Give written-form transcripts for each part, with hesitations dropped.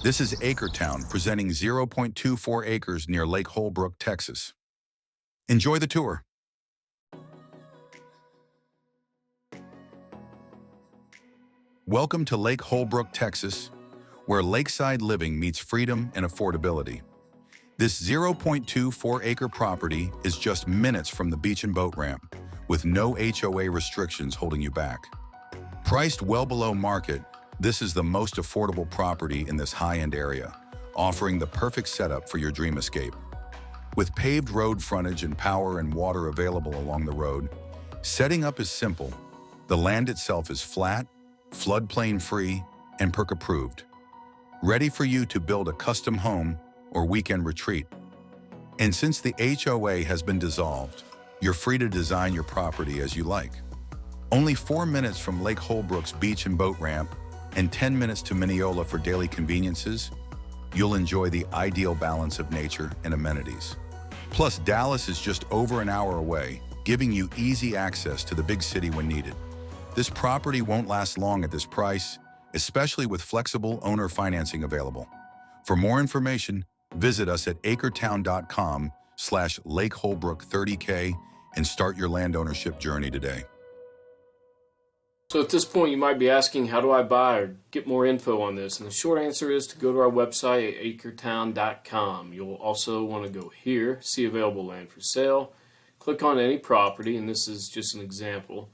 This is Acretown, presenting 0.24 acres near Lake Holbrook, Texas. Enjoy the tour. Welcome to Lake Holbrook, Texas, where lakeside living meets freedom and affordability. This 0.24-acre property is just minutes from the beach and boat ramp, with no HOA restrictions holding you back. Priced well below market, this is the most affordable property in this high-end area, offering the perfect setup for your dream escape. With paved road frontage and power and water available along the road, setting up is simple. The land itself is flat, floodplain free, and perk approved, ready for you to build a custom home or weekend retreat. And since the HOA has been dissolved, you're free to design your property as you like. Only 4 minutes from Lake Holbrook's beach and boat ramp and 10 minutes to Mineola for daily conveniences, you'll enjoy the ideal balance of nature and amenities. Plus, Dallas is just over an hour away, giving you easy access to the big city when needed. This property won't last long at this price, especially with flexible owner financing available. For more information, visit us at acretown.com/Lake Holbrook 30K and start your land ownership journey today. So at this point you might be asking, how do I buy or get more info on this? And the short answer is to go to our website at acretown.com. You'll also want to go here, see available land for sale, click on any property, and this is just an example.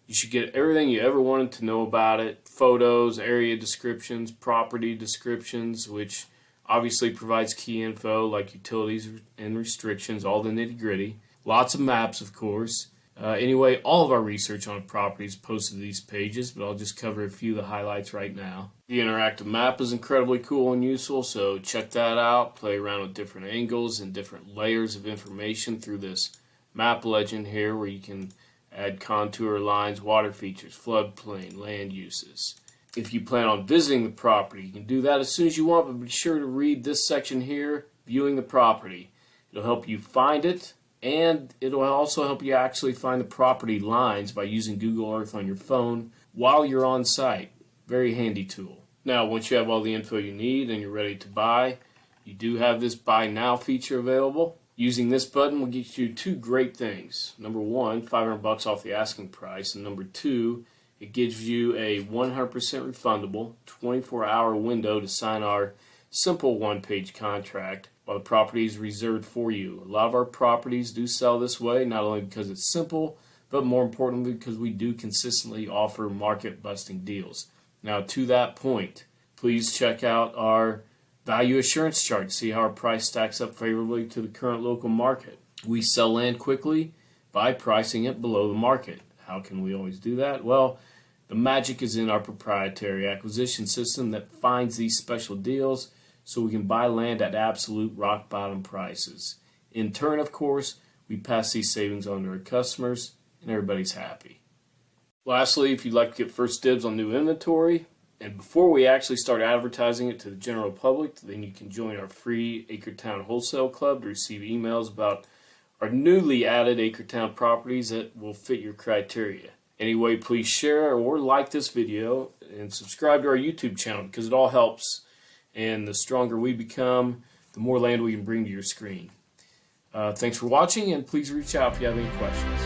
You should get everything you ever wanted to know about it, photos, area descriptions, property descriptions, which obviously provides key info like utilities and restrictions, all the nitty-gritty. Lots of maps, of course. Anyway, all of our research on a property is posted to these pages, but I'll just cover a few of the highlights right now. The interactive map is incredibly cool and useful, so check that out. Play around with different angles and different layers of information through this map legend here, where you can add contour lines, water features, floodplain, land uses. If you plan on visiting the property, you can do that as soon as you want, but be sure to read this section here, viewing the property. It'll help you find it, and it'll also help you actually find the property lines by using Google Earth on your phone while you're on site. Very handy tool. Now, once you have all the info you need and you're ready to buy, you do have this Buy Now feature available. Using this button will get you two great things. Number one, $500 off the asking price, and number two, it gives you a 100% refundable 24-hour window to sign our simple one-page contract while the property is reserved for you. A lot of our properties do sell this way, not only because it's simple, but more importantly because we do consistently offer market-busting deals. Now, to that point, please check out our value assurance chart to see how our price stacks up favorably to the current local market. We sell land quickly by pricing it below the market. How can we always do that? Well, the magic is in our proprietary acquisition system that finds these special deals so we can buy land at absolute rock bottom prices. In turn, of course, we pass these savings on to our customers and everybody's happy. Lastly, if you'd like to get first dibs on new inventory, and before we actually start advertising it to the general public, then you can join our free Acretown Wholesale Club to receive emails about our newly added Acretown properties that will fit your criteria. Anyway, please share or like this video and subscribe to our YouTube channel because it all helps. And the stronger we become, the more land we can bring to your screen. Thanks for watching, and please reach out if you have any questions.